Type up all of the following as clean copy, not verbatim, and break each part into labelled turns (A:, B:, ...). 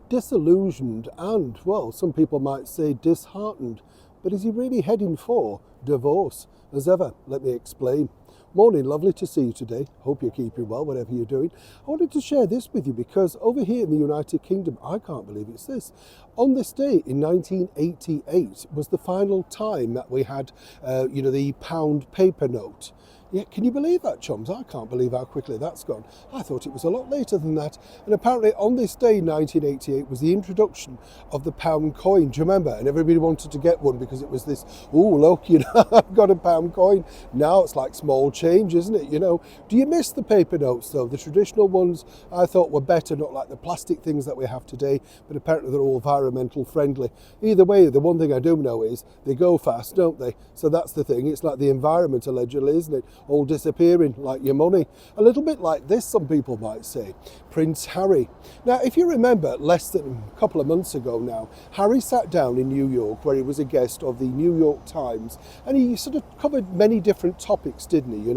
A: disillusioned and, well, some people might say disheartened. But is he really heading for divorce? As ever, let me explain. Morning, lovely to see you today. Hope you're keeping well, whatever you're doing. I wanted to share this with you because over here in the United Kingdom, I can't believe it's this. On this day in 1988 was the final time that we had, the pound paper note. Yeah, can you believe that, chums? I can't believe how quickly that's gone. I thought it was a lot later than that. And apparently on this day, 1988, was the introduction of the pound coin. Do you remember? And everybody wanted to get one because it was this, oh, look, I've got a pound coin. Now it's like small change, isn't it? Do you miss the paper notes, though? The traditional ones I thought were better, not like the plastic things that we have today, but apparently they're all environmental friendly. Either way, the one thing I do know is they go fast, don't they? So that's the thing. It's like the environment, allegedly, isn't it? All disappearing like your money. A little bit like this, some people might say. Prince Harry. Now, if you remember, less than a couple of months ago now, Harry sat down in New York where he was a guest of the New York Times, and he sort of covered many different topics, didn't he,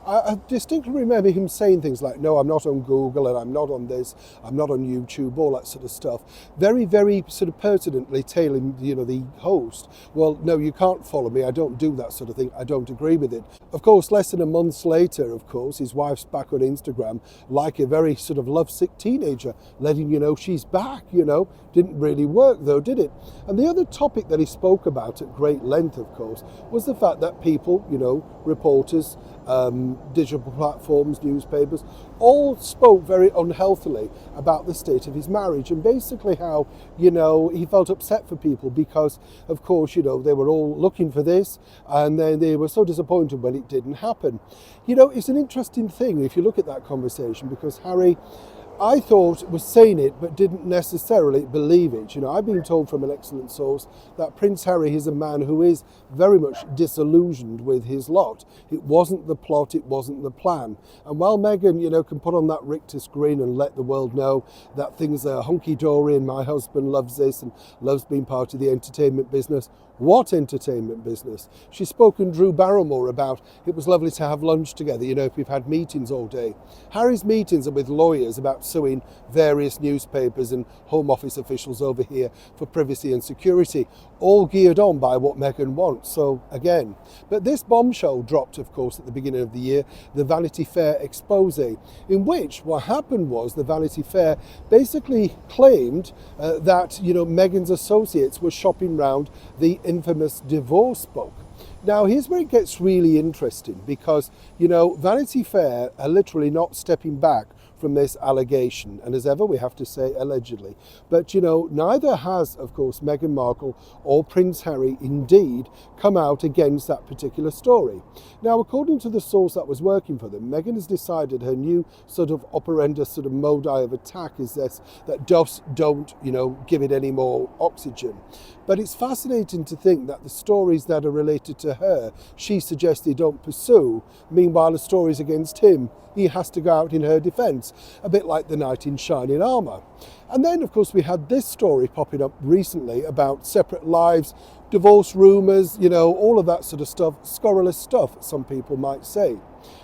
A: I distinctly remember him saying things like, no, I'm not on Google, and I'm not on this, I'm not on YouTube, all that sort of stuff. Very, very sort of pertinently telling, the host, well, no, you can't follow me, I don't do that sort of thing, I don't agree with it. Of course, less than a month later, of course, his wife's back on Instagram like a very sort of lovesick teenager, letting you know she's back, Didn't really work though, did it? And the other topic that he spoke about at great length, of course, was the fact that people, reporters, digital platforms, newspapers, all spoke very unhealthily about the state of his marriage and basically how, he felt upset for people because, of course, they were all looking for this and then they were so disappointed when it didn't happen. It's an interesting thing if you look at that conversation because Harry, I thought, was saying it but didn't necessarily believe it. I've been told from an excellent source that Prince Harry is a man who is very much disillusioned with his lot. It wasn't the plot, it wasn't the plan. And while Meghan, can put on that rictus grin and let the world know that things are hunky-dory and my husband loves this and loves being part of the entertainment business, what entertainment business? She's spoken Drew Barrymore about it was lovely to have lunch together, if we've had meetings all day. Harry's meetings are with lawyers about suing various newspapers and Home Office officials over here for privacy and security, all geared on by what Meghan wants. So again, but this bombshell dropped, of course, at the beginning of the year, the Vanity Fair expose, in which what happened was the Vanity Fair basically claimed that, Meghan's associates were shopping round the infamous divorce book. Now, here's where it gets really interesting because, Vanity Fair are literally not stepping back from this allegation. And as ever, we have to say allegedly. But, neither has, of course, Meghan Markle or Prince Harry indeed come out against that particular story. Now, according to the source that was working for them, Meghan has decided her new sort of operandus sort of modi of attack is this, that just don't, give it any more oxygen. But it's fascinating to think that the stories that are related to her, she suggests they don't pursue. Meanwhile, the stories against him, he has to go out in her defence, a bit like the knight in shining armour. And then, of course, we had this story popping up recently about separate lives, divorce rumours, all of that sort of stuff, scurrilous stuff, some people might say.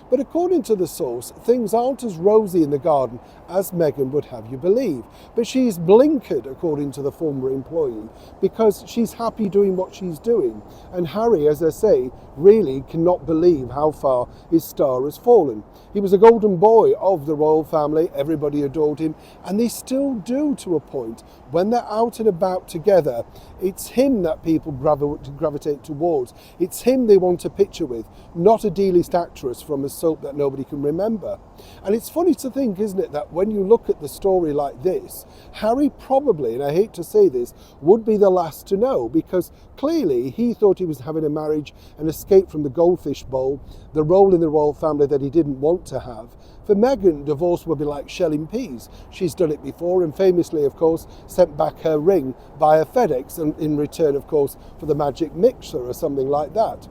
A: But according to the source, things aren't as rosy in the garden as Meghan would have you believe. But she's blinkered, according to the former employee, because she's happy doing what she's doing. And Harry, as I say, really cannot believe how far his star has fallen. He was a golden boy of the royal family, everybody adored him, and they still do to a point. When they're out and about together, it's him that people gravitate towards. It's him they want a picture with, not a D-list actress from a soap that nobody can remember. And it's funny to think, isn't it, that when you look at the story like this, Harry probably, and I hate to say this, would be the last to know, because clearly he thought he was having a marriage, an escape from the goldfish bowl, the role in the royal family that he didn't want to have. For Meghan, divorce would be like shelling peas. She's done it before and famously, of course, sent back her ring via FedEx and in return, of course, for the magic mixer or something like that.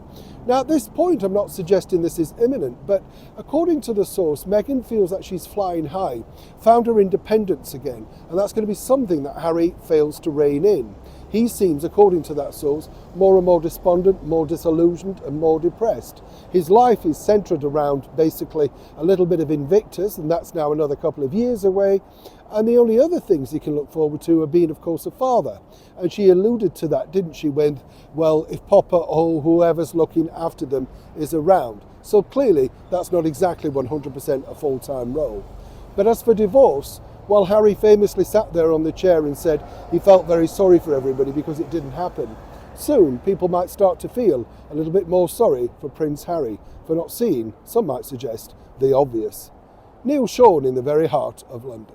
A: Now, at this point, I'm not suggesting this is imminent, but according to the source, Meghan feels that she's flying high, found her independence again, and that's going to be something that Harry fails to rein in. he seems, according to that source, more and more despondent, more disillusioned and more depressed. His life is centred around basically a little bit of Invictus, and that's now another couple of years away. And the only other things he can look forward to are being, of course, a father. And she alluded to that, didn't she, when, well, if Papa or whoever's looking after them is around. So clearly that's not exactly 100% a full-time role. But as for divorce, well, Harry famously sat there on the chair and said he felt very sorry for everybody because it didn't happen. Soon people might start to feel a little bit more sorry for Prince Harry for not seeing, some might suggest, the obvious. Neil Sean in the very heart of London.